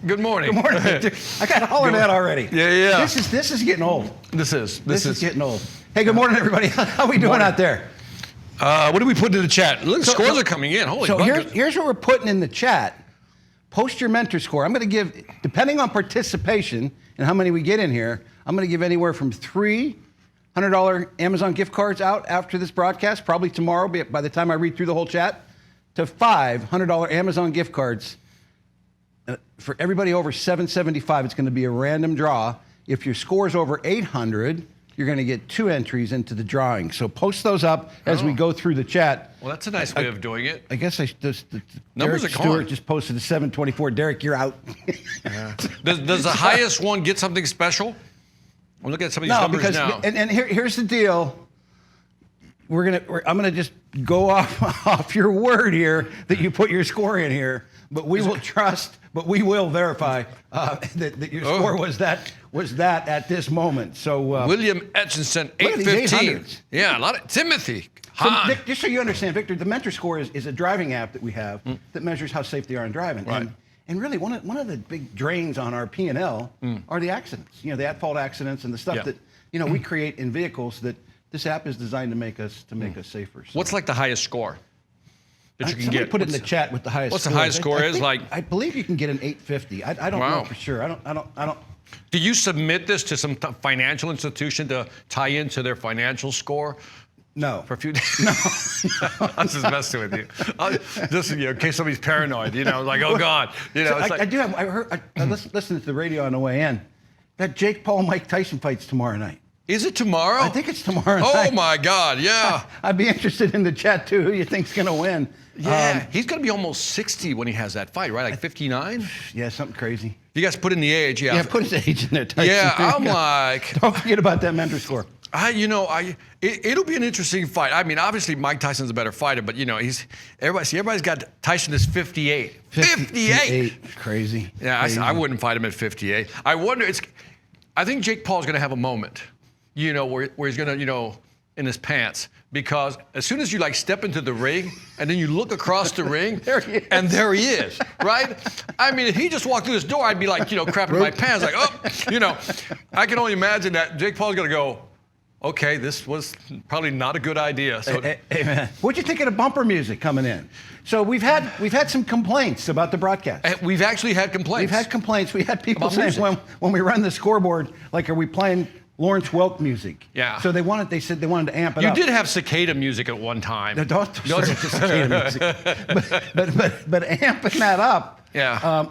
Good morning. Good morning, Victor. I got hollered at already. Yeah. This is getting old. This is getting old. Hey, good morning, everybody. How we doing out there? What do we put in the chat? Look, scores are coming in. Holy buckets. Here's what we're putting in the chat. Post your mentor score. I'm going to give, depending on participation and how many we get in here, I'm going to give anywhere from $300 Amazon gift cards out after this broadcast, probably tomorrow by the time I read through the whole chat, to $500 Amazon gift cards. For everybody over 775, it's going to be a random draw. If your score's over 800, you're going to get 2 entries into the drawing. So post those up as we go through the chat. Well, that's a nice way of doing it. I guess Numbers Derek are Stewart just posted a 724. Derek, you're out. Yeah. Does the highest one get something special? We're looking at some of these numbers now. And here's the deal. I'm gonna just go off your word here that you put your score in here, but we will trust, but we will verify that your score was that at this moment. So William Etchinson, 815. Yeah, a lot of Timothy. So, Vic, just so you understand, Victor, the Mentor Score is a driving app that we have that measures how safe they are in driving. Right. And really, one of the big drains on our P&L are the accidents. You know, the at-fault accidents and the stuff that we create in vehicles that this app is designed to make us safer. So. What's like the highest score that you can Somebody get? Put it in the chat with the highest. What's the highest score is like? I believe you can get an 850. I don't know for sure. I don't. Do you submit this to some financial institution to tie into their financial score? No. For a few days? No. I'm just messing with you. Just in case somebody's paranoid, like, oh God. I listened to the radio on the way in. That Jake Paul Mike Tyson fight's tomorrow night. Is it tomorrow? I think it's tomorrow night. Oh my God, yeah. I'd be interested in the chat too, who you think's gonna win. Yeah, he's gonna be almost 60 when he has that fight, right? Like 59? Yeah, something crazy. You guys put in the age, yeah. Yeah, put his age in there, Tyson. Yeah, I'm like... Don't forget about that mentor score. It'll be an interesting fight. I mean, obviously Mike Tyson's a better fighter, but everybody's got Tyson is 58. 58! Crazy. Yeah, crazy. I wouldn't fight him at 58. I think Jake Paul's gonna have a moment, where he's gonna, in his pants, because as soon as you step into the ring and then you look across the ring and there he is, right? I mean, if he just walked through this door, I'd be like, crapping my pants, like, oh, I can only imagine that Jake Paul's gonna go, okay, this was probably not a good idea. So, hey, man, what'd you think of the bumper music coming in? So we've had some complaints about the broadcast. We've actually had complaints. We've had complaints. We had people saying when we run the scoreboard, like, are we playing Lawrence Welk music? Yeah. So they said they wanted to amp it up. You up. did have cicada music at one time. No, don't cicada music. But amping that up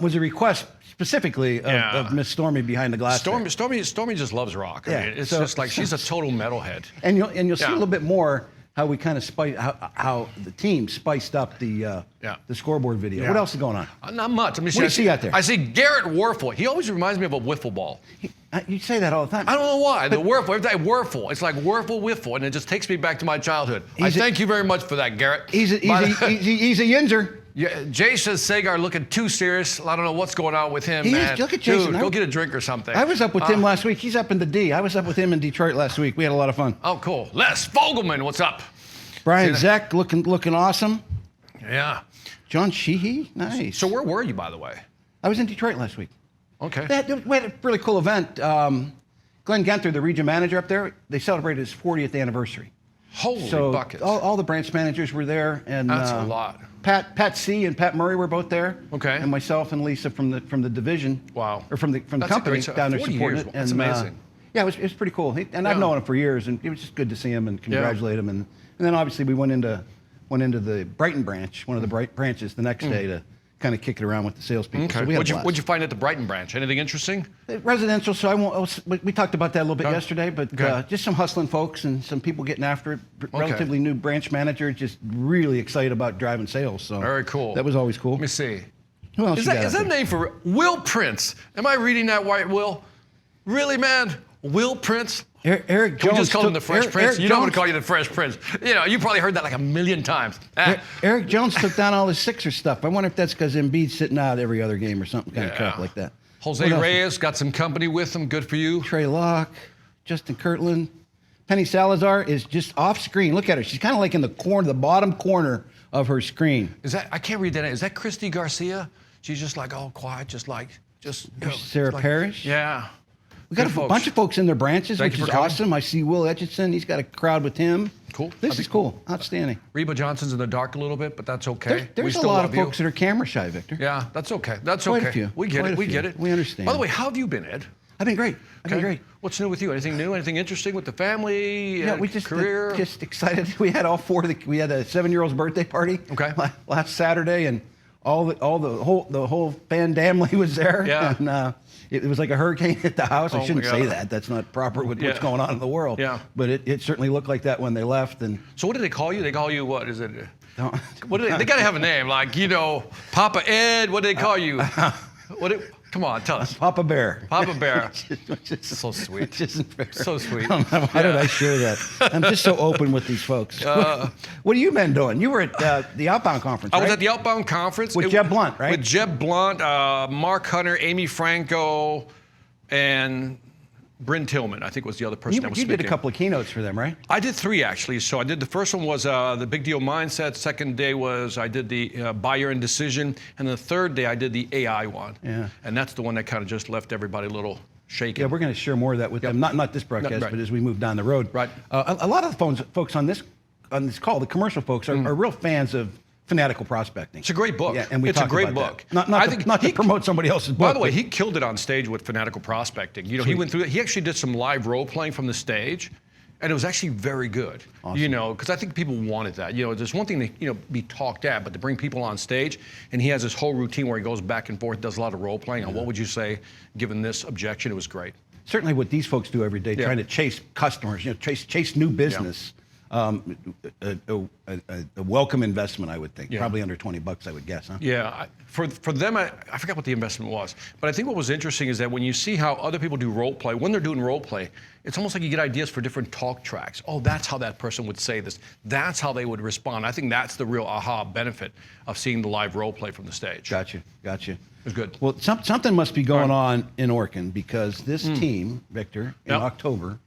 was a request specifically of Miss Stormy behind the glass. Stormy just loves rock. I mean, it's just like she's a total metalhead. And you'll see a little bit more how we kind of how the team spiced up the scoreboard video. Yeah. What else is going on? Not much. I mean, what do you see out there? I see Garrett Werfel. He always reminds me of a wiffle ball. You say that all the time. I don't know why. The Werfel, every time Werfel, it's like Werfel Wiffle, and it just takes me back to my childhood. I thank you very much for that, Garrett. He's a yinzer. Yeah, Jay says Sagar looking too serious. I don't know what's going on with him, man. Look at Jason. Dude, go get a drink or something. I was up with him last week. He's up in the D. I was up with him in Detroit last week. We had a lot of fun. Oh, cool. Les Fogelman, what's up? Brian Zeck looking awesome. Yeah. John Sheehy, nice. So where were you, by the way? I was in Detroit last week. Okay. We had a really cool event. Glenn Genther, the region manager up there, they celebrated his 40th anniversary. Holy buckets. All the branch managers were there. And that's a lot. Pat C. and Pat Murray were both there. Okay. And myself and Lisa from the division. Wow. Or from the company down there supporting it. That's amazing. Yeah, it was pretty cool. I've known him for years, and it was just good to see him and congratulate him. And then obviously we went into the Brighton branch, one of the branches, the next day to kind of kick it around with the salespeople. Okay. So what'd you find at the Brighton branch? Anything interesting? Residential, so we talked about that a little bit yesterday, but just some hustling folks and some people getting after it. Relatively new branch manager, just really excited about driving sales. So very cool. That was always cool. Let me see. Who else is that a name for Will Prince? Am I reading that right, Will? Really, man? Will Prince? Eric Jones. Can we just call him the Fresh Prince? You don't want to call you the Fresh Prince. You probably heard that like a million times. Eric Jones took down all his Sixers stuff. I wonder if that's because Embiid's sitting out every other game or something kind of crap like that. Jose Reyes got some company with him. Good for you. Trey Locke, Justin Kirtland. Penny Salazar is just off screen. Look at her. She's kind of like in the bottom corner of her screen. I can't read that. Is that Christy Garcia? She's just like all quiet, just like. Just Sarah Parrish. Yeah. We got Good a bunch of folks in their branches, Thank which you is for coming. awesome. I see Will Etchison. He's got a crowd with him. Cool. This is cool. Outstanding. Reba Johnson's in the dark a little bit, but that's okay. There's a lot of folks that are camera shy, Victor. Yeah, that's okay. That's Quite a okay. few. We get Quite it. a We few. get it. We understand. By the way, how have you been, Ed? I've been great. I've been Okay. great. What's new with you? Anything new? Anything interesting with the family? Yeah, we just career. just excited. We had all four. We had a 7-year-old's birthday party. Okay. Last Saturday, and the whole family was there. Yeah. And it was like a hurricane hit the house. Oh I my shouldn't say God. that. That's not proper with Yeah. what's going on in the world. Yeah. But it certainly looked like that when they left. And So what do they call you? They call you what? Is it? don't- What do they got to have a name, like Papa Ed. What do they call you? Come on, tell us. Papa Bear. Papa Bear. Which is- So sweet. Which isn't fair. So sweet. Why did I share that? I'm just so open with these folks. What have you been doing? You were at the Outbound conference, I right? was at the Outbound conference With Jeb Blunt, right? With Jeb Blunt, Mark Hunter, Amy Franco, and Bryn Tillman, I think was the other person that was You speaking. did a couple of keynotes for them, right? I did 3 actually. So I did the first one was the Big Deal Mindset. Second day was I did the Buyer and Decision, and the third day I did the AI one. Yeah. And that's the one that kind of just left everybody a little shaken. Yeah, we're going to share more of that with them. Not this broadcast, Right. but as we move down the road. Right. A lot of the folks on this call, the commercial folks, are real fans of fanatical prospecting. It's a great book. Yeah, and we it's a talk great about book. that. Not to promote somebody else's book. By the way, but- he killed it on stage with fanatical prospecting. He went through it. He actually did some live role playing from the stage, and it was actually very good. Awesome. Because I think people wanted that. There's one thing to be talked at, but to bring people on stage, and he has this whole routine where he goes back and forth, does a lot of role playing. And what would you say, given this objection? It was great. Certainly what these folks do every day, Yeah. trying to chase customers, chase new business. A welcome investment, I would think. Yeah. Probably under $20, I would guess, huh? Yeah, for them, I forgot what the investment was, but I think what was interesting is that when you see how other people do role play, when they're doing role play, it's almost like you get ideas for different talk tracks. Oh, that's how that person would say this. That's how they would respond. I think that's the real aha benefit of seeing the live role play from the stage. Got you. It was good. Well, something must be going on in Orkin, because this team, Victor, in Yep. October,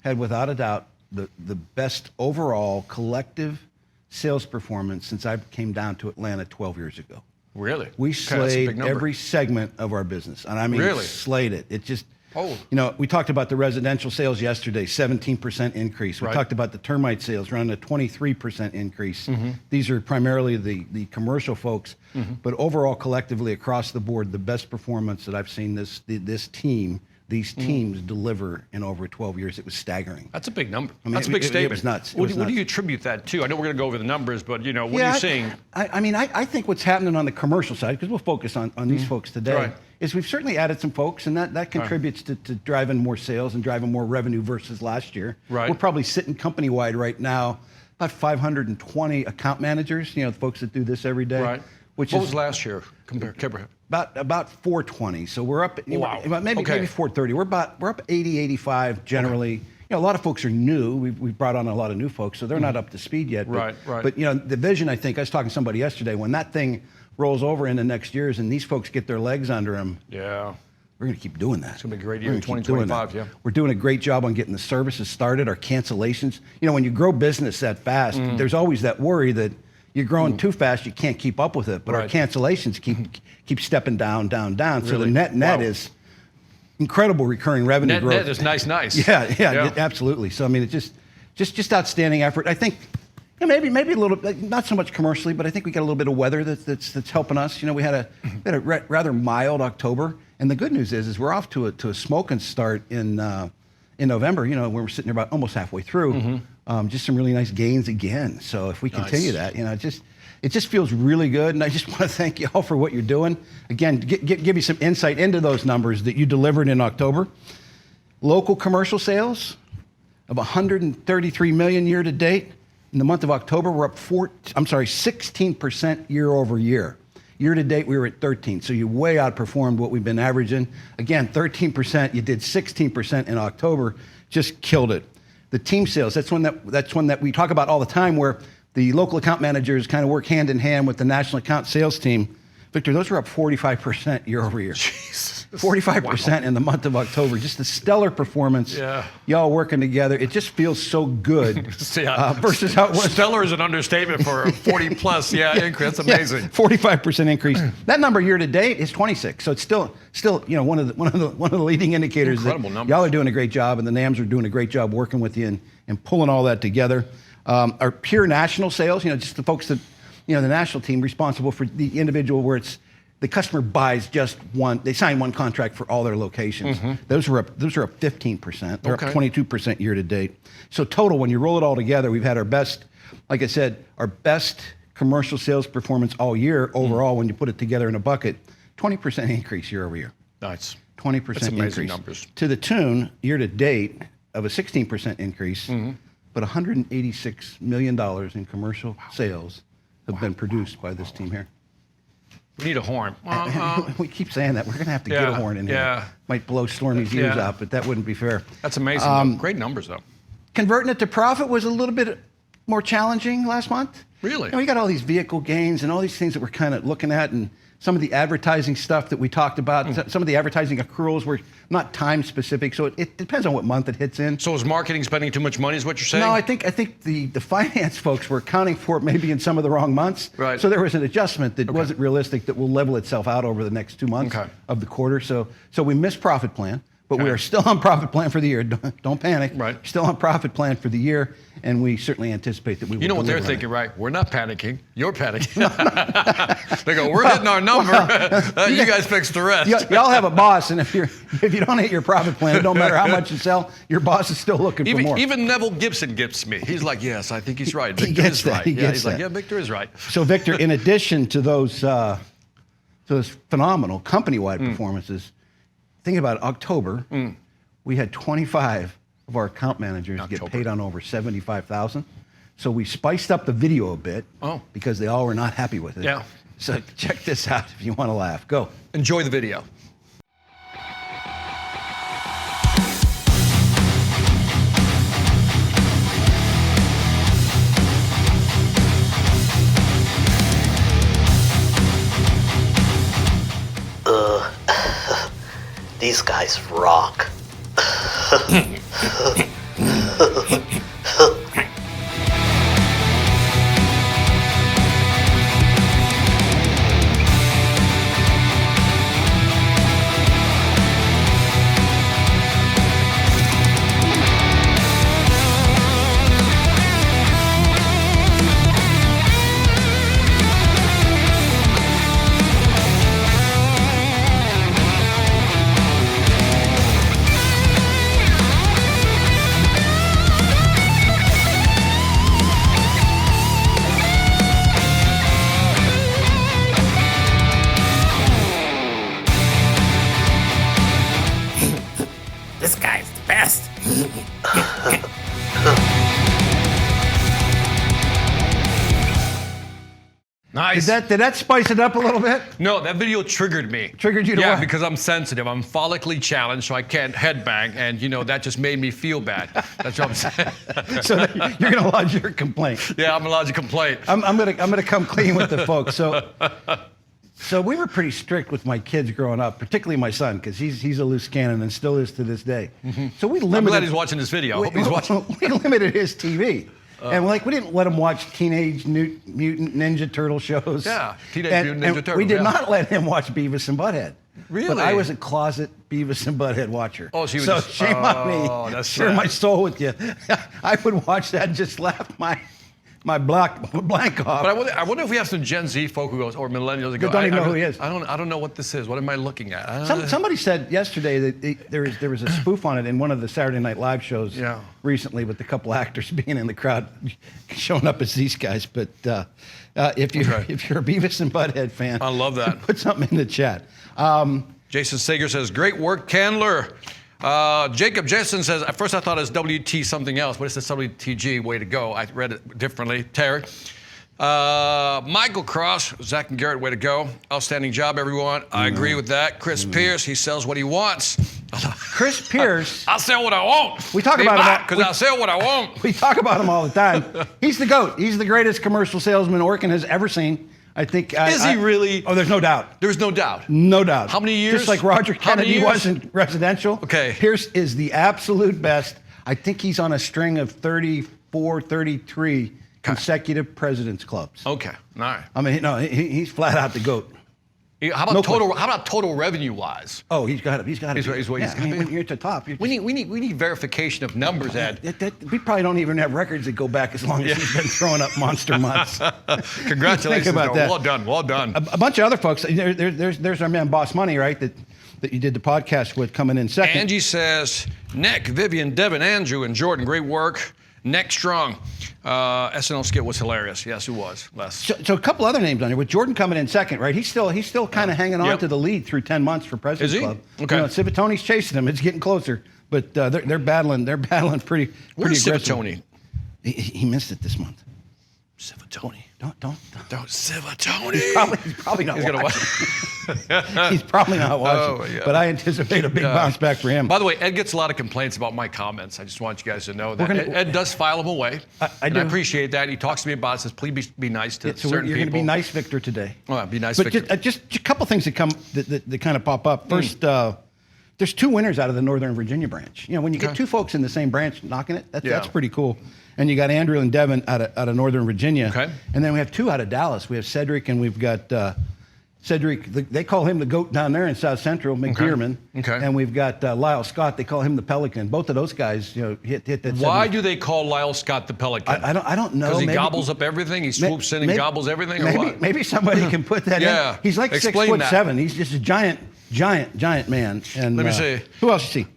had without a doubt the best overall collective sales performance since I came down to Atlanta 12 years ago. Really? We Okay, that's a big slayed number. every segment of our business. And I mean, Really? slayed it. It just, Oh. we talked about the residential sales yesterday, 17% increase. We Right. talked about the termite sales, around a 23% increase. These are primarily the commercial folks, but overall, collectively, across the board, the best performance that I've seen these teams deliver in over 12 years. It was staggering. That's a big number. I mean, That's a big it statement. was nuts. It What was do you nuts. attribute that to? I know we're going to go over the numbers, but what are you seeing? I think what's happening on the commercial side, because we'll focus on these folks today, Right. is we've certainly added some folks, and that contributes to driving more sales and driving more revenue versus last year. Right. We're probably sitting company-wide right now, about 520 account managers, the folks that do this every day. Right. Which What is was last year? Compare. about 420. So we're up, Wow. maybe 430. We're up 80, 85 generally. A lot of folks are new. We've brought on a lot of new folks, so they're not up to speed yet. But, Right. But the vision, I think, I was talking to somebody yesterday, when that thing rolls over into next year's and these folks get their legs under them, Yeah. we're going to keep doing that. It's going to be a great We're year in gonna keep doing 2025, that. yeah. We're doing a great job on getting the services started, our cancellations. When you grow business that fast, there's always that worry that you're growing too fast, you can't keep up with it. But our Right. cancellations keep stepping down. So the Really? net Wow. is incredible recurring revenue Net growth. is nice. Yeah, absolutely. So I mean, it's just outstanding effort. I think maybe a little, not so much commercially, but I think we got a little bit of weather that's helping us. We had a rather mild October, and the good news is we're off to a smoking start in November. When we're sitting there about almost halfway through. Just some really nice gains again. So if we continue that, it just feels really good. And I just want to thank you all for what you're doing. Again, give you some insight into those numbers that you delivered in October. Local commercial sales of $133 million year to date. In the month of October, we're up 16% year over year. Year to date, we were at 13, so you way outperformed what we've been averaging. Again, 13%. You did 16% in October. Just killed it. The team sales, that's one that we talk about all the time, where the local account managers kind of work hand in hand with the national account sales team. Victor, those were up 45% year over year. Jesus. 45% in the month of October. Just a stellar performance. Yeah. Y'all working together. It just feels so good versus how it was. Stellar is an understatement for a 40 plus increase. That's amazing. Yeah, 45% increase. That number year to date is 26. So it's still one of the leading indicators. Incredible that numbers. Y'all are doing a great job, and the NAMs are doing a great job working with you and pulling all that together. Our pure national sales, just the folks that, the national team responsible for the individual where it's the customer buys just one, they sign one contract for all their locations. Mm-hmm. Those are up 15%. They're Okay. up 22% year to date. So total, when you roll it all together, we've had our best, like I said, our best commercial sales performance all year overall when you put it together in a bucket, 20% increase year over year. Nice. 20% That's amazing increase. numbers. To the tune, year to date, of a 16% increase, but $186 million in commercial sales have been produced by this team here. We need a horn. We keep saying that. We're going to have to get a horn in here. Yeah. Might blow Stormy's ears Yeah. out, but that wouldn't be fair. That's amazing. Great numbers, though. Converting it to profit was a little bit more challenging last month. Really? We got all these vehicle gains and all these things that we're kind of looking at, and some of the advertising stuff that we talked about. Some of the advertising accruals were not time specific, so it depends on what month it hits in. So is marketing spending too much money is what you're saying? No, I think the finance folks were accounting for it maybe in some of the wrong months. Right. So there was an adjustment that wasn't realistic that will level itself out over the next 2 months of the quarter. So we missed profit plan, but we are still on profit plan for the year. Don't panic. Right. Still on profit plan for the year, and we certainly anticipate that we will. You know what they're deliver on thinking, it. right? We're not panicking. You're panicking. They go, we're hitting our number. You guys fix the rest. Y'all have a boss, and if you don't hit your profit plan, it don't matter how much you sell, your boss is still looking for more. Even Neville Gibson gets me. He's like, yes, I think he's right. Victor gets is that. right. He Yeah, gets he's like, that. yeah, Victor is right. So, Victor, in addition to those phenomenal company-wide performances, think about October. We had 25 of our account managers get paid on over $75,000. So we spiced up the video a bit because they all were not happy with it. Yeah. So check this out if you want to laugh. Go. Enjoy the video. These guys rock. This guy's the best. Nice. Did that spice it up a little bit? No, that video triggered me. Triggered you to Yeah, what? because I'm sensitive. I'm follically challenged, so I can't headbang, and that just made me feel bad. That's what I'm saying. So you're going to lodge your complaint. Yeah, I'm allowed to complain. I'm gonna come clean with the folks. So we were pretty strict with my kids growing up, particularly my son, because he's a loose cannon and still is to this day. So we limited. I'm glad he's watching this video. I hope he's watching. We limited his TV. And we didn't let him watch Teenage Mutant Ninja Turtle shows. Yeah, Teenage Mutant Ninja Turtles. We did yeah. not let him watch Beavis and Butthead. Really? But I was a closet Beavis and Butthead watcher. Oh, so you would so just- shame on me. that's Share sad. my soul with you. I would watch that and just laugh my blank off. But I wonder if we have some Gen Z folk who goes, or millennials that go, don't even know who he is. I don't know what this is. What am I looking at? Somebody said yesterday that there was a spoof on it in one of the Saturday Night Live shows recently with a couple actors being in the crowd showing up as these guys. But if you're a Beavis and Butthead fan, I love that. Put something in the chat. Jason Sager says, great work, Candler. Jacob Jensen says, at first I thought it was WT something else, but it says WTG, way to go. I read it differently. Terry. Michael Cross, Zach and Garrett, way to go. Outstanding job, everyone. I agree with that. Chris Pierce, he sells what he wants. Chris Pierce. I'll sell what I want. We talk about him because I sell what I want. We talk about him all the time. He's the GOAT. He's the greatest commercial salesman Orkin has ever seen. I think. Is he really? Oh, there's no doubt. There's no doubt. No doubt. How many years? Just like Roger How many Kennedy years? was in residential. Okay. Pierce is the absolute best. I think he's on a string of 34, 33 consecutive President's Clubs. Okay. All right. I mean, no, he's flat out the GOAT. How about No total? How about total revenue wise? Oh, he's got it. He's got it. He's what he's I mean, gonna be. when you're at the top. We need verification of numbers, Ed. We probably don't even have records that go back as long as he's been throwing up monster months. Congratulations, Think about though. that. Well done, well done. A bunch of other folks. There's our man Boss Money, right? That you did the podcast with coming in second. Angie says, Nick, Vivian, Devin, Andrew, and Jordan, great work. Neck strong. SNL skit was hilarious. Yes, it was. Les. So a couple other names on here. With Jordan coming in second, right? He's still kind of hanging on Yep. to the lead through 10 months for President's Is he? Club. Okay. You know, Civitone's chasing him. It's getting closer, but they're battling. They're battling pretty Where's aggressive. Civitone? He missed it this month. Civitone. Don't. Civitone. He's probably not He's gonna watching. He's probably not watching. Oh, yeah. But I anticipate a big bounce back for him. By the way, Ed gets a lot of complaints about my comments. I just want you guys to know that. We're gonna- Ed does file them away. I and do. I appreciate that. He talks to me about it, says, please be nice to So certain you're people. going to be nice, Victor, today. Oh, be nice, But Victor. just a couple things that kind of pop up. First, there's two winners out of the Northern Virginia branch. You know, when you get two folks in the same branch knocking it, that's pretty cool. And you got Andrew and Devin out of Northern Virginia. Okay. And then we have two out of Dallas. We have Cedric and we've got Cedric. They call him the GOAT down there in South Central, McDearman. Okay. And we've got Lyle Scott. They call him the Pelican. Both of those guys, you know, hit that. Why 70. do they call Lyle Scott the Pelican? I don't know. Because he Maybe- gobbles up everything? He swoops in and gobbles everything, or what? Maybe somebody can put that Yeah. in. He's like Explain 6'7". that. He's just a giant man. And Let me see. Who else you see?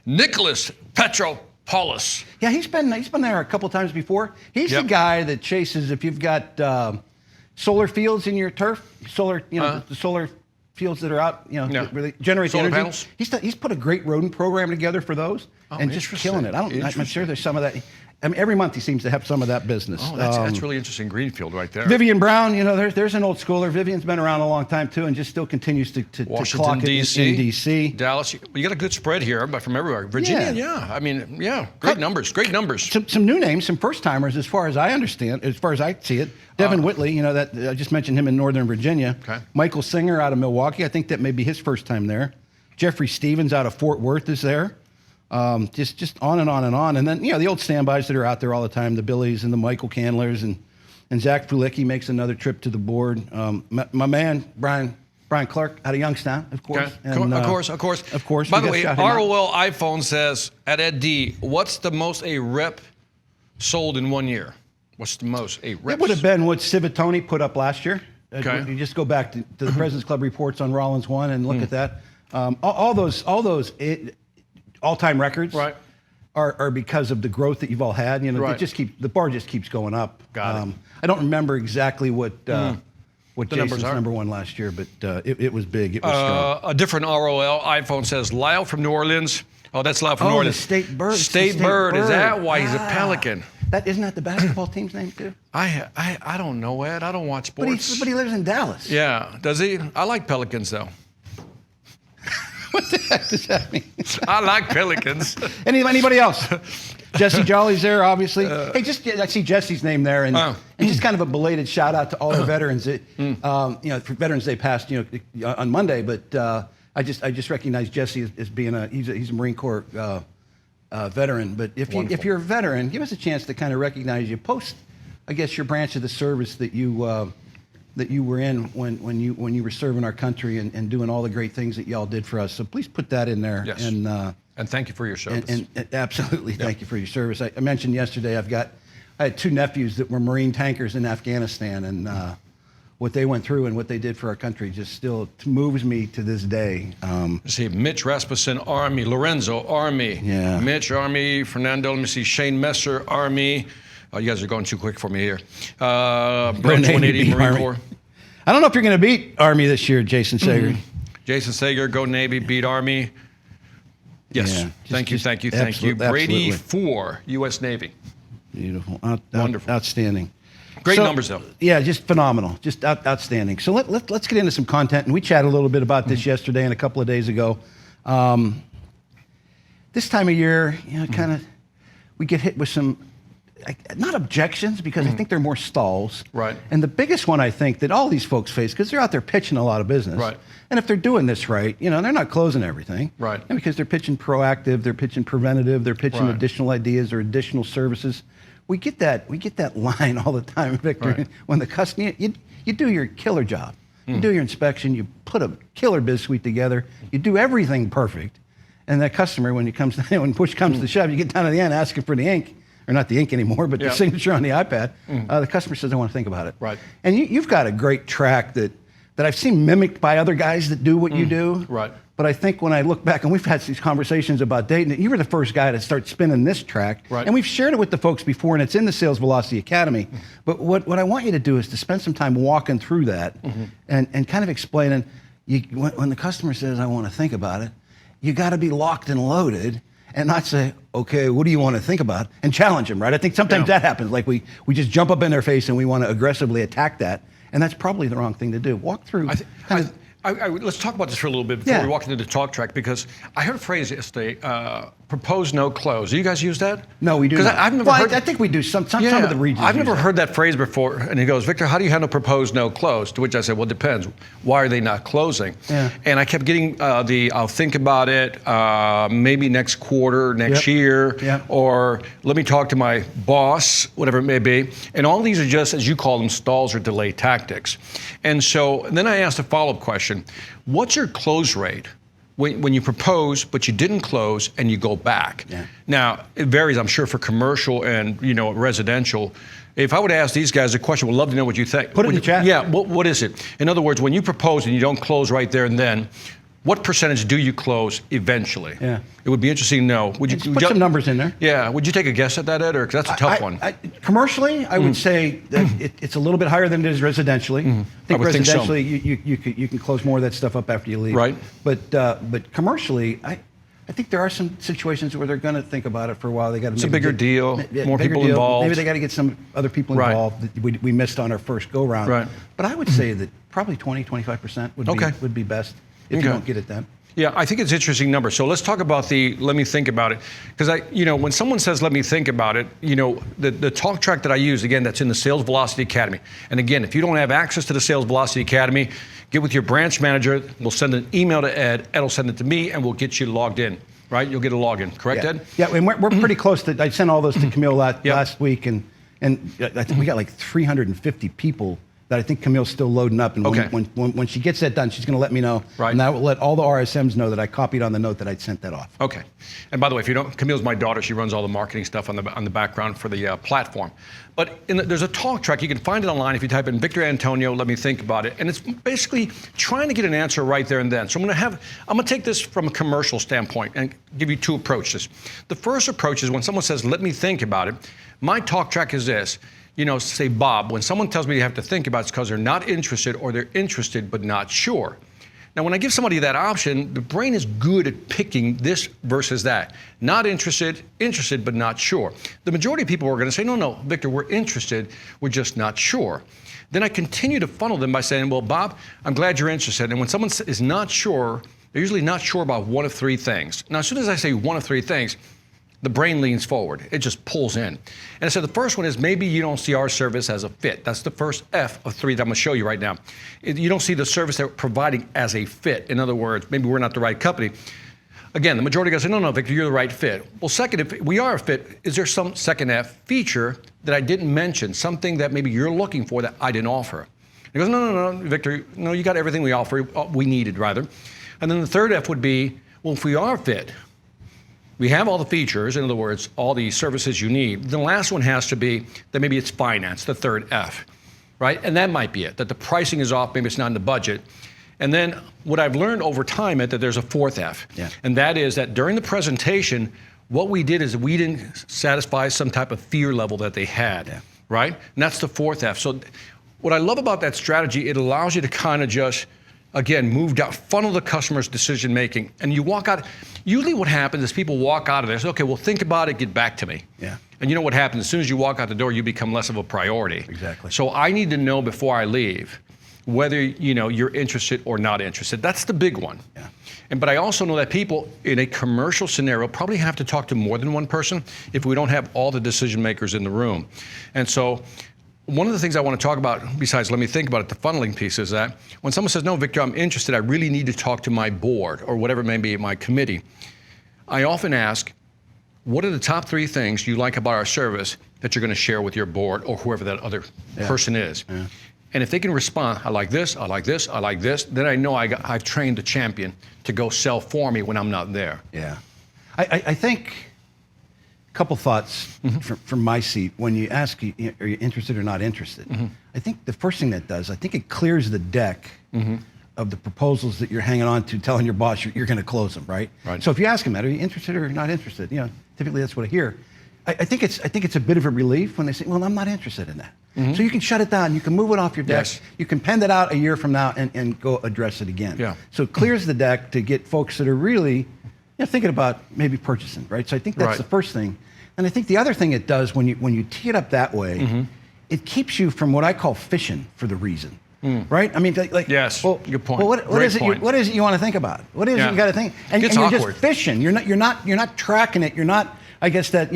Nicholas Petropoulos. Yeah, he's been there a couple times before. He's Yep. the guy that chases if you've got solar fields in your turf, the solar fields that are out, Yeah. that really generate the Solar energy. panels? He's put a great rodent program together for those and just interesting. killing it. I'm sure there's some of that. I mean, every month he seems to have some of that business. Oh, that's really interesting. Greenfield right there. Vivian Brown, you know, there's an old schooler. Vivian's been around a long time too, and just still continues to Washington, clock it D.C. in D.C. Dallas. You got a good spread here, but from everywhere. Virginia, Yeah. I mean, yeah. Great numbers. Great numbers. Some new names, some first timers, as far as I understand, as far as I see it. Devin Whitley, you know, that I just mentioned him in Northern Virginia. Okay. Michael Singer out of Milwaukee. I think that may be his first time there. Jeffrey Stevens out of Fort Worth is there. Just on and on and on. And then, you know, the old standbys that are out there all the time, the Billies and the Michael Candlers and Zach Fulicki makes another trip to the board. My man, Brian Clark out of Youngstown, of course. Okay. And, Of course. Of course. By we the got way, shout him out. ROL iPhone says at Ed D, what's the most a rep sold in 1 year? What's the most a rep? It would have been what Civitone put up last year. Okay. You just go back to the President's Club reports on Rollins 1 and look at that. All those all-time records Right. are because of the growth that you've all had. You know, Right. the bar just keeps going up. Got it. I don't remember exactly what numbers Jason's are. number one last year, but it was big. It was strong. A different ROL iPhone says Lyle from New Orleans. Oh, that's Lyle from New Oh, the Orleans. state bird. It's the State state bird. Is bird. that why he's a Ah. pelican? Isn't that the basketball team's name too? I don't know, Ed. I don't watch But sports. he lives in Dallas. Yeah. Does he? I like pelicans, though. What the heck does that mean? I like pelicans. Anybody else? Jesse Jolly's there, obviously. Hey, I see Jesse's name there, and just kind of a belated shout out to all the veterans. That, you know, for Veterans Day passed, you know, on Monday, but I just recognize Jesse as being he's a Marine Corps veteran. But if you're a veteran, give us a chance to kind of recognize you. Post, I guess, your branch of the service that you were in when you were serving our country and doing all the great things that y'all did for us. So please put that in there. Yes. And thank you for your service. And absolutely, thank you for your service. I mentioned yesterday I had two nephews that were Marine tankers in Afghanistan, and what they went through and what they did for our country just still moves me to this day. Let's see, Mitch Rasmussen, Army. Lorenzo, Army. Yeah. Mitch, Army. Fernando, let me see. Shane Messer, Army. Oh, you guys are going too quick for me here. Brent, 180, Marine Army. Corps. I don't know if you're going to beat Army this year, Jason Sager. Jason Sager, go Navy, beat Army. Yes. Yeah, Thank you. absolutely. Brady 4, U.S. Navy. Beautiful. Wonderful. Outstanding. Great So, numbers, though. Yeah, just phenomenal. Just outstanding. So let's get into some content. And we chatted a little bit about this yesterday and a couple of days ago. This time of year, you know, kind of, we get hit with some not objections, because I think they're more stalls. Right. And the biggest one I think that all these folks face, because they're out there pitching a lot of business. Right. And if they're doing this right, they're not closing everything. Right. And because they're pitching proactive, they're pitching preventative, they're pitching Right. additional ideas or additional services. We get that line all the time, Victor. Right. When the customer, you do your killer job. You do your inspection, you put a killer biz suite together, you do everything perfect. And that customer, when push comes to shove, you get down to the end asking for the ink, or not the ink anymore, but Yeah. the signature on the iPad. The customer says, I want to think about it. Right. And you've got a great track that I've seen mimicked by other guys that do what you do. Right. But I think when I look back, and we've had these conversations about dating, you were the first guy to start spinning this track. Right. And we've shared it with the folks before, and it's in the Sales Velocity Academy. But what I want you to do is to spend some time walking through that and kind of explaining, when the customer says, I want to think about it, you got to be locked and loaded and not say, okay, what do you want to think about? And challenge them, right? I think sometimes that happens. Like we just jump up in their face and we want to aggressively attack that. And that's probably the wrong thing to do. Walk through. Let's talk about this for a little bit before we walk into the talk track, because I heard a phrase yesterday, propose, no close. Do you guys use that? No, we do not. I've never heard. I think we do some of the regions. I've never use that. heard that phrase before. And he goes, Victor, how do you handle propose, no close? To which I said, well, it depends. Why are they not closing? Yeah. And I kept getting I'll think about it, maybe next quarter, next year, or let me talk to my boss, whatever it may be. And all these are just, as you call them, stalls or delay tactics. And so then I asked a follow-up question. What's your close rate when you propose, but you didn't close and you go back? Yeah. Now, it varies, I'm sure, for commercial and residential. If I would ask these guys a question, we'd love to know what you think. Put it in the chat. Yeah, what is it? In other words, when you propose and you don't close right there and then, what percentage do you close eventually? Yeah. It would be interesting to know. Would you put some numbers in there? Yeah. Would you take a guess at that, Ed? Because that's a tough one. Commercially, I would say that it's a little bit higher than it is residentially. I think would think so. residentially, you can close more of that stuff up after you leave. Right. But commercially, I think there are some situations where they're going to think about it for a while. They got to. It's a bigger deal, more people involved. Maybe they got to get some other people involved that we missed on our first go round. Right. But I would say that probably 20-25% would be best if you don't get it then. Yeah, I think it's an interesting number. So let's talk about let me think about it. Because when someone says, let me think about it, the talk track that I use, again, that's in the Sales Velocity Academy. And again, if you don't have access to the Sales Velocity Academy, get with your branch manager. We'll send an email to Ed. Ed will send it to me, and we'll get you logged in, right? You'll get a login, correct, Ed? Yeah, and we're pretty close to, I sent all those to Camille last week, and I think we got like 350 people that I think Camille's still loading up. And when she gets that done, she's going to let me know. Right. And I will let all the RSMs know that I copied on the note that I'd sent that off. Okay. And by the way, if you don't, Camille's my daughter. She runs all the marketing stuff on the background for the platform. But there's a talk track. You can find it online if you type in Victor Antonio, let me think about it. And it's basically trying to get an answer right there and then. So I'm going to take this from a commercial standpoint and give you two approaches. The first approach is when someone says, let me think about it. My talk track is this. Say, Bob, when someone tells me they have to think about it, it's because they're not interested or they're interested but not sure. Now, when I give somebody that option, the brain is good at picking this versus that. Not interested, interested but not sure. The majority of people are going to say, no, Victor, we're interested, we're just not sure. Then I continue to funnel them by saying, well, Bob, I'm glad you're interested. And when someone is not sure, they're usually not sure about one of three things. Now, as soon as I say one of three things, the brain leans forward. It just pulls in. And so the first one is maybe you don't see our service as a fit. That's the first F of three that I'm going to show you right now. You don't see the service that we're providing as a fit. In other words, maybe we're not the right company. Again, the majority of guys say, no, Victor, you're the right fit. Well, second, if we are a fit, is there some second F feature that I didn't mention, something that maybe you're looking for that I didn't offer? He goes, no, Victor, no, you got everything we needed, rather. And then the third F would be, well, if we are fit, we have all the features, in other words, all the services you need. The last one has to be that maybe it's finance, the third F, right? And that might be it, that the pricing is off, maybe it's not in the budget. And then what I've learned over time is that there's a fourth F. Yeah. And that is that during the presentation, what we did is we didn't satisfy some type of fear level that they had, right? And that's the fourth F. So what I love about that strategy, it allows you to kind of just, again, move down, funnel the customer's decision making. And you walk out, usually what happens is people walk out of there and say, okay, well, think about it, get back to me. Yeah. And you know what happens? As soon as you walk out the door, you become less of a priority. Exactly. So I need to know before I leave whether you're interested or not interested. That's the big one. Yeah. But I also know that people in a commercial scenario probably have to talk to more than one person if we don't have all the decision makers in the room. And so one of the things I want to talk about, besides let me think about it, the funneling piece, is that when someone says, no, Victor, I'm interested, I really need to talk to my board or whatever it may be, my committee, I often ask, what are the top 3 things you like about our service that you're going to share with your board or whoever that other person is? Yeah. And if they can respond, I like this, I like this, I like this, then I know I've trained the champion to go sell for me when I'm not there. Yeah. I think a couple thoughts from my seat. When you ask, are you interested or not interested? I think the first thing that does, I think it clears the deck of the proposals that you're hanging on to, telling your boss you're going to close them, right? So if you ask them that, are you interested or not interested? Typically that's what I hear. I think it's a bit of a relief when they say, well, I'm not interested in that. So you can shut it down, you can move it off your desk, you can pen that out a year from now and go address it again. So it clears the deck to get folks that are really thinking about maybe purchasing, right? So I think that's the first thing. And I think the other thing it does when you tee it up that way, it keeps you from what I call fishing for the reason. Right? I mean, like yes, well, good point. Well, what is it you want to think about? What is it you got to think? And you're just fishing. You're not tracking it. You're not. I guess that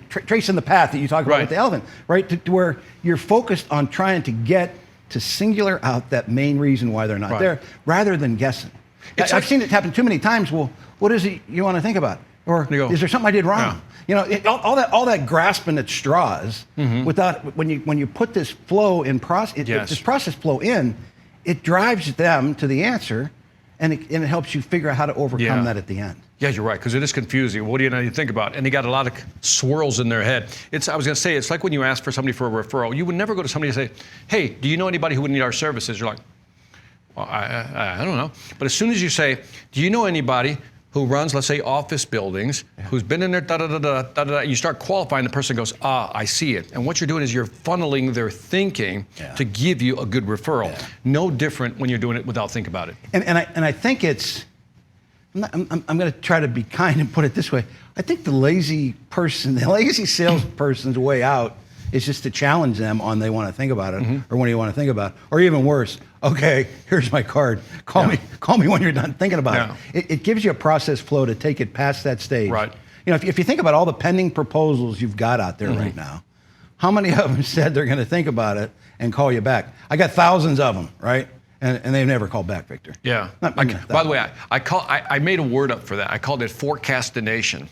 tracing the path that you talk about with the elephant, right? To where you're focused on trying to get to singular out that main reason why they're not there, rather than guessing. I've seen it happen too many times. Well, what is it you want to think about? Or is there something I did wrong? All that grasping at straws without when you put this flow in this process flow in, it drives them to the answer, and it helps you figure out how to overcome that at the end. Yeah, you're right, because it is confusing. What do you think about? And they got a lot of swirls in their head. I was going to say, it's like when you ask for somebody for a referral. You would never go to somebody and say, hey, do you know anybody who would need our services? You're like, well, I don't know. But as soon as you say, do you know anybody who runs, let's say, office buildings, who's been in there, you start qualifying, the person goes, I see it. And what you're doing is you're funneling their thinking to give you a good referral. No different when you're doing it without thinking about it. And I think it's, I'm going to try to be kind and put it this way. I think the lazy salesperson's way out is just to challenge them on they want to think about it, or when do you want to think about it, or even worse, okay, here's my card. Call me when you're done thinking about it. It gives you a process flow to take it past that stage. Right. If you think about all the pending proposals you've got out there right now, how many of them said they're going to think about it and call you back? I got thousands of them, right? And they've never called back, Victor. Yeah. By the way, I made a word up for that. I called it forecastination.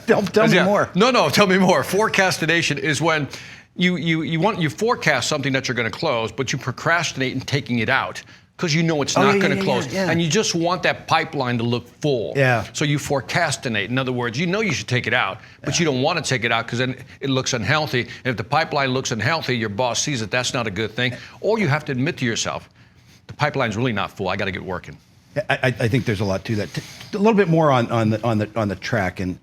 Tell me more. No, tell me more. Forecastination is when you forecast something that you're going to close, but you procrastinate in taking it out because you know it's not going to close. And you just want that pipeline to look full. So you forecastinate. In other words, you know you should take it out, but you don't want to take it out because then it looks unhealthy. And if the pipeline looks unhealthy, your boss sees it, that's not a good thing. Or you have to admit to yourself, the pipeline's really not full. I got to get working. I think there's a lot to that. A little bit more on the track and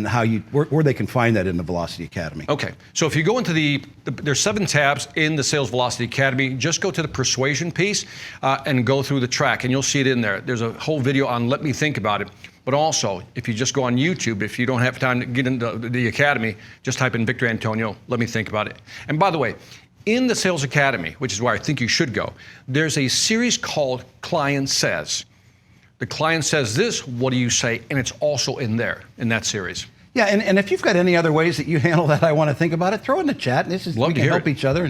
how where they can find that in the Velocity Academy. Okay, so if you go into there's 7 tabs in the Sales Velocity Academy. Just go to the persuasion piece and go through the track, and you'll see it in there. There's a whole video on Let Me Think About It. But also, if you just go on YouTube, if you don't have time to get into the Academy, just type in Victor Antonio, Let Me Think About It. And by the way, in the Sales Academy, which is where I think you should go, there's a series called Client Says. The client says this, what do you say? And it's also in there, in that series. Yeah, and if you've got any other ways that you handle that, I want to think about it, throw it in the chat. We can help each other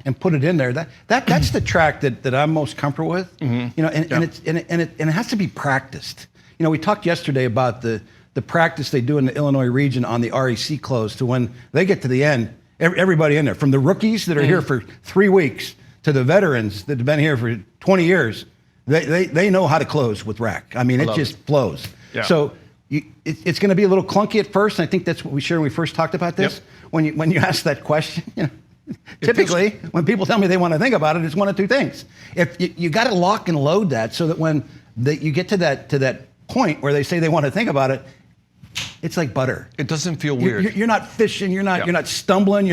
and put it in there. That's the track that I'm most comfortable with. And it has to be practiced. We talked yesterday about the practice they do in the Illinois region on the REC close to when they get to the end. Everybody in there, from the rookies that are here for 3 weeks to the veterans that have been here for 20 years, they know how to close with RAC. I mean, it just flows. So it's going to be a little clunky at first, and I think that's what we shared when we first talked about this. When you ask that question, typically when people tell me they want to think about it, it's one of 2 things. If you got to lock and load that so that when you get to that point where they say they want to think about it, it's like butter. It doesn't feel weird. You're not fishing. You're not stumbling.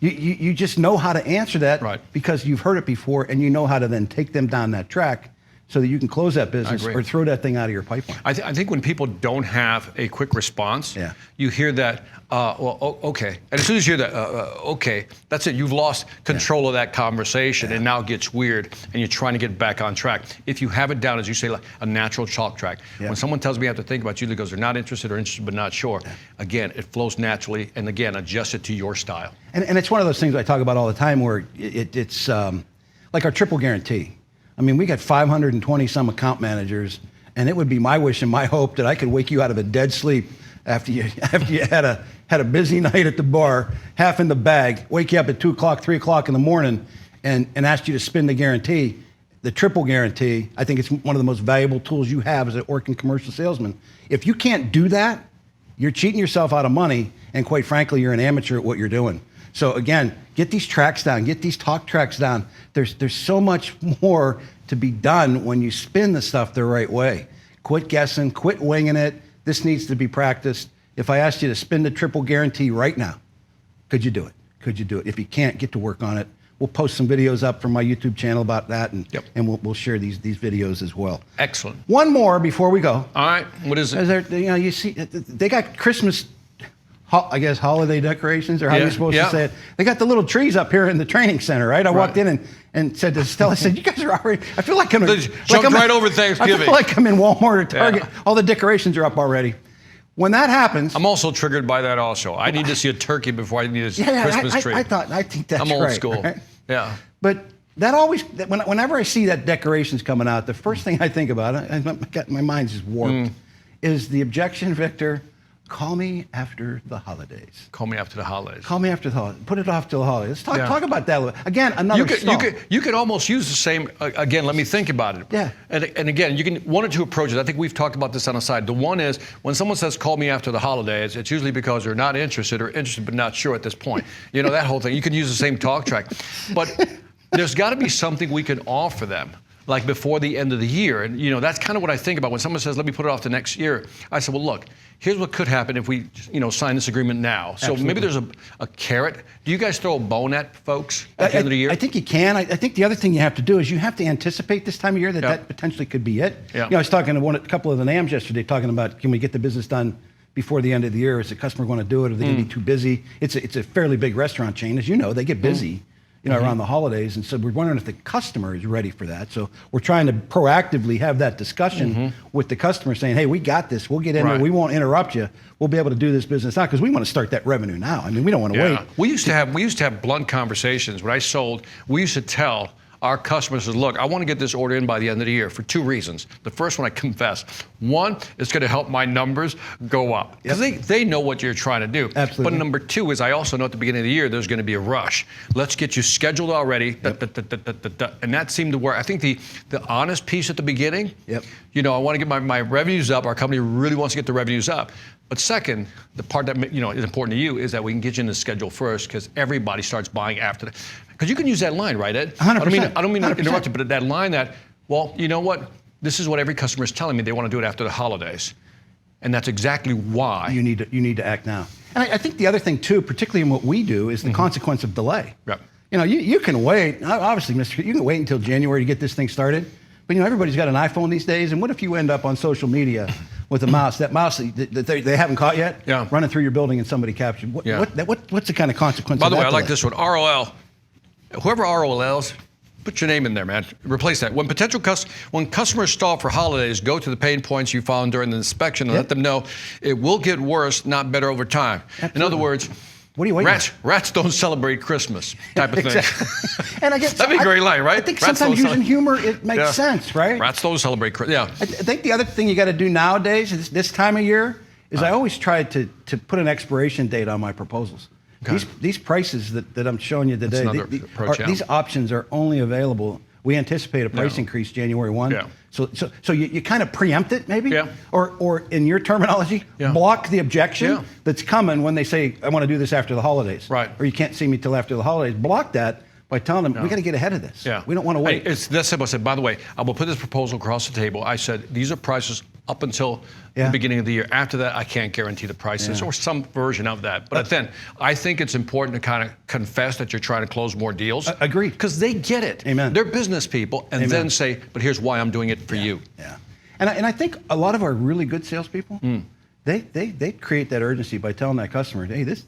You just know how to answer that because you've heard it before, and you know how to then take them down that track so that you can close that business agree. or throw that thing out of your pipeline. I think when people don't have a quick response, Yeah. you hear that, okay. And as soon as you hear that, okay, that's it. You've lost control of that conversation, and now it gets weird, and you're trying to get back on track. If you have it down, as you say, like a natural chalk track. Yeah. When someone tells me I have to think about you, that goes, they're not interested or interested but not sure. Again, it flows naturally, and again, adjust it to your style. And it's one of those things I talk about all the time where it's like our triple guarantee. I mean, we got 520 some account managers, and it would be my wish and my hope that I could wake you out of a dead sleep after you had a busy night at the bar, half in the bag, wake you up at 2 o'clock, 3 o'clock in the morning, and ask you to spin the guarantee, the triple guarantee. I think it's one of the most valuable tools you have as a working commercial salesman. If you can't do that, you're cheating yourself out of money, and quite frankly, you're an amateur at what you're doing. So again, get these tracks down, get these talk tracks down. There's so much more to be done when you spin the stuff the right way. Quit guessing, quit winging it. This needs to be practiced. If I asked you to spin the triple guarantee right now, could you do it? Could you do it? If you can't, get to work on it. We'll post some videos up from my YouTube channel about that, and we'll share these videos as well. Excellent. One more before we go. All right, what is it? You see, they got Christmas, I guess, holiday decorations, or how you're supposed to say it. They got the little trees up here in the training center, right? I walked in and said to Stella, I said, you guys are already, I feel like I'm right over Thanksgiving. I feel like I'm in Walmart or Target. All the decorations are up already. When that happens, I'm also triggered by that also. I need to see a turkey before I need a Christmas tree. I think that's right. I'm old school. Right? Yeah. But that always, whenever I see that decorations coming out, the first thing I think about, my mind's just warped, is the objection, Victor. Call me after the holidays. Call me after the holidays. Call me after the holidays. Put it off till the holidays. Let's talk about that a little bit. Again, another You could almost use the same, again, let me think about it. Yeah. And again, you can, one or two approaches. I think we've talked about this on the side. The one is, when someone says, call me after the holidays, it's usually because they're not interested or interested but not sure at this point. You know, that whole thing. You can use the same talk track. But there's got to be something we can offer them, like before the end of the year. And, you know, that's kind of what I think about. When someone says, let me put it off to next year, I said, well, look, here's what could happen if we, sign this agreement now. So maybe there's a carrot. Do you guys throw a bone at folks at the end of the year? I think you can. I think the other thing you have to do is you have to anticipate this time of year that potentially could be it. Yeah. You know, I was talking to a couple of the NAMs yesterday talking about, can we get the business done before the end of the year? Is the customer going to do it? Are they going to be too busy? It's a fairly big restaurant chain. As you know, they get busy. Around the holidays. And so we're wondering if the customer is ready for that. So we're trying to proactively have that discussion with the customer saying, hey, we got this. We'll get in there. We won't interrupt you. We'll be able to do this business now because we want to start that revenue now. I mean, we don't want to wait. We used to have blunt conversations. When I sold, we used to tell our customers, look, I want to get this order in by the end of the year for two reasons. The first one, I confess. One, it's going to help my numbers go up. Because they know what you're trying to do. Absolutely. But number two is I also know at the beginning of the year, there's going to be a rush. Let's get you scheduled already. And that seemed to work. I think the honest piece at the beginning, I want to get my revenues up. Our company really wants to get the revenues up. But second, the part that is important to you is that we can get you in the schedule first because everybody starts buying after that. Because you can use that line, right, Ed? 100%. I don't mean to 100%. interrupt you, but that line that, well, you know what? This is what every customer is telling me. They want to do it after the holidays. And that's exactly why. You need to act now. And I think the other thing, too, particularly in what we do, is the consequence of delay. Yep. You can wait. Obviously, you can wait until January to get this thing started. But, everybody's got an iPhone these days. And what if you end up on social media with a mouse, that mouse that they haven't caught yet, running through your building and somebody captured? What's the kind of consequence By of that? the way, I like delay? this one. ROL. Whoever ROLs, put your name in there, man. Replace that. When customers stall for holidays, go to the pain points you found during the inspection and let them know it will get worse, not better over time. Absolutely. In other words, what are you waiting rats don't celebrate Christmas type of thing. Exactly. And I guess that'd be a great line, right? I think sometimes using humor, it makes sense, right? Rats don't celebrate Christmas. Yeah. I think the other thing you got to do nowadays, is this time of year, is I always try to put an expiration date on my proposals. Okay. These prices that I'm showing you today, these options are only available. We anticipate a price increase January 1. Yeah. So you kind of preempt it, maybe? Yeah. Or in your terminology, block the objection that's coming when they say, I want to do this after the holidays. Right. Or you can't see me till after the holidays. Block that by telling them, we got to get ahead of this. Yeah. We don't want to wait. It's that simple. I said, by the way, I will put this proposal across the table. I said, these are prices up until Yeah. the beginning of the year. After that, I can't guarantee the prices or some version of that. But then I think it's important to kind of confess that you're trying to close more deals. Agreed. Because they get it. Amen. They're business people, and Amen. then say, but here's why I'm doing it for you. Yeah. And I think a lot of our really good salespeople, they create that urgency by telling that customer, hey, this,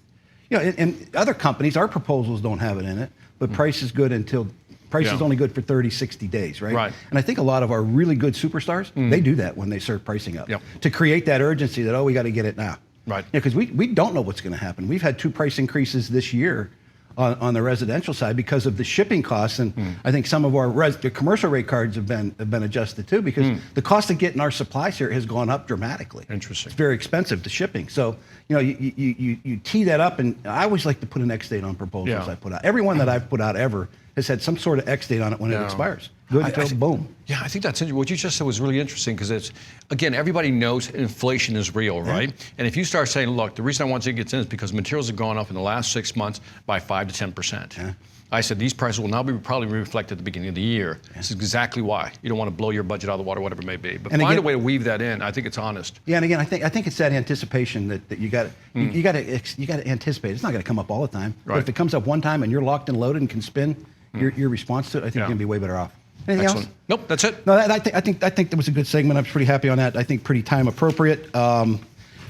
and other companies, our proposals don't have it in it, but price is good until, price is only good for 30, 60 days, right? Right. And I think a lot of our really good superstars, they do that when they start pricing up. Yep. To create that urgency that, we got to get it now. Right. Because we don't know what's going to happen. We've had 2 price increases this year on the residential side because of the shipping costs, and I think some of our the commercial rate cards have been adjusted too, because the cost of getting our supplies here has gone up dramatically. Interesting. It's very expensive, the shipping. So you tee that up, and I always like to put an X date on proposals I put out. Every one that I've put out ever has had some sort of X date on it when it expires. Good until boom. Yeah, I think that's interesting. What you just said was really interesting because it's, again, everybody knows inflation is real, right? And if you start saying, look, the reason I want you to get in is because materials have gone up in the last 6 months by 5 to 10%. I said these prices will now be probably reflected at the beginning of the year. This is exactly why. You don't want to blow your budget out of the water, whatever it may be. But And find again, a way to weave that in. I think it's honest. Yeah, and again, I think it's that anticipation that you got you got to anticipate. It's not going to come up all the time. But if it comes up one time and you're locked and loaded and can spin your response to it, I think you're going to be way better off. Anything Excellent. else? Nope, that's it. No, I think that was a good segment. I'm pretty happy on that. I think pretty time appropriate.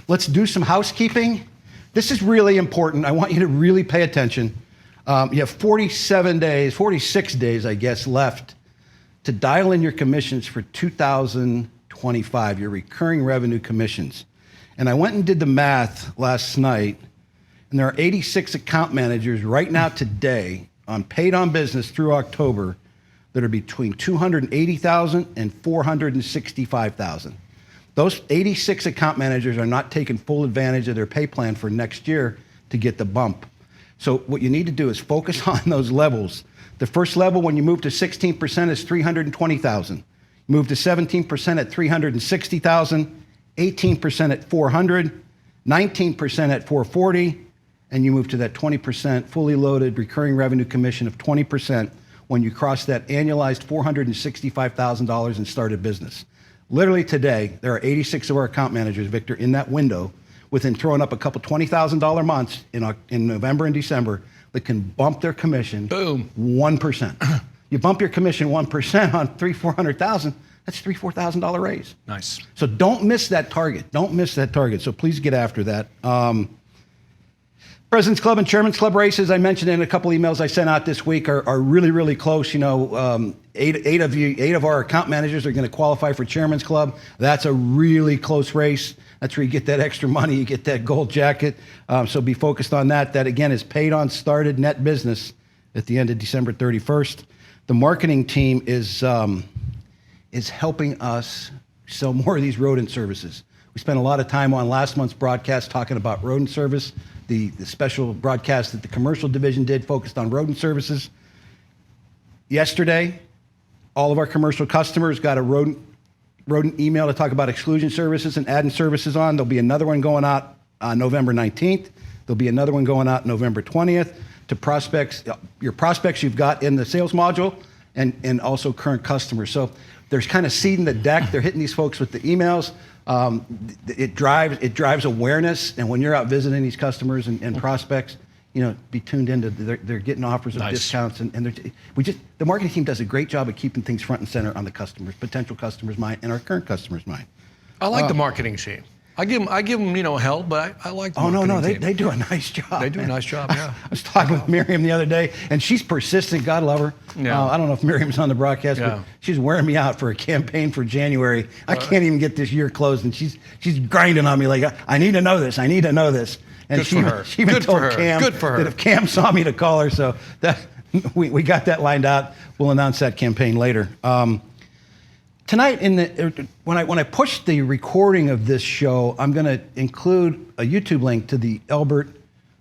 Let's do some housekeeping. This is really important. I want you to really pay attention. You have 46 days, I guess, left to dial in your commissions for 2025, your recurring revenue commissions. And I went and did the math last night, and there are 86 account managers right now today on paid on business through October that are between $280,000 and $465,000. Those 86 account managers are not taking full advantage of their pay plan for next year to get the bump. So what you need to do is focus on those levels. The first level, when you move to 16%, is $320,000. Move to 17% at $360,000, 18% at $400,000, 19% at $440,000, and you move to that 20% fully loaded recurring revenue commission of 20% when you cross that annualized $465,000 and start a business. Literally today, there are 86 of our account managers, Victor, in that window, within throwing up a couple $20,000 months in November and December, that can bump their commission 1%. You bump your commission 1% on $400,000, that's $4,000 raise. Nice. So don't miss that target. Don't miss that target. So please get after that. President's Club and Chairman's Club races, I mentioned in a couple emails I sent out this week, are really, really close. Eight of our account managers are going to qualify for Chairman's Club. That's a really close race. That's where you get that extra money, you get that gold jacket. So be focused on that. That, again, is paid on started net business at the end of December 31st. The marketing team is helping us sell more of these rodent services. We spent a lot of time on last month's broadcast talking about rodent service. The special broadcast that the commercial division did focused on rodent services. Yesterday, all of our commercial customers got a rodent email to talk about exclusion services and adding services on. There'll be another one going out on November 19th. There'll be another one going out November 20th to prospects, your prospects you've got in the sales module, and also current customers. So there's kind of seeding the deck. They're hitting these folks with the emails. It drives awareness, and when you're out visiting these customers and prospects, be tuned into they're getting offers of discounts, and the marketing team does a great job of keeping things front and center on the customers, potential customers' mind, and our current customers' mind. I like the marketing team. I give them hell, but I like the marketing team. They do a nice job. They do a nice job, yeah. I was talking with Miriam the other day, and she's persistent. God love her. Yeah. I don't know if Miriam's on the broadcast, but she's wearing me out for a campaign for January. I can't even get this year closed, and she's grinding on me like, I need to know this. I need to know this. And Good for her. She even told Cam that if Cam saw me to call her, so that we got that lined out. We'll announce that campaign later. Tonight, when I push the recording of this show, I'm going to include a YouTube link to the Albert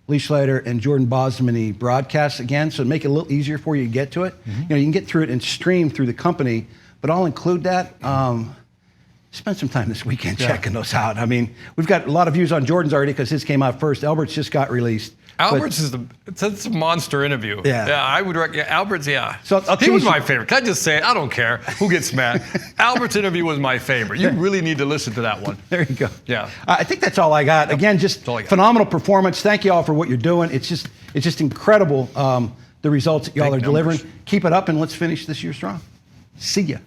Leishleiter and Jordan Bosmany broadcast again, so to make it a little easier for you to get to it. You can get through it and stream through the company, but I'll include that. spend some time this weekend checking those out. I mean, we've got a lot of views on Jordan's already because his came out first. Albert's just got released. Albert's it's a monster interview. Yeah. I would recommend Albert's. Yeah, So I'll he was tease you. my favorite. Can I just say it? I don't care who gets mad. Albert's interview was my favorite. You really need to listen to that one. There you go. Yeah. I think that's all I got. Again, just all I got. phenomenal performance. Thank you all for what you're doing. It's just incredible the results that y'all Big are delivering. numbers. Keep it up and let's finish this year strong. See ya.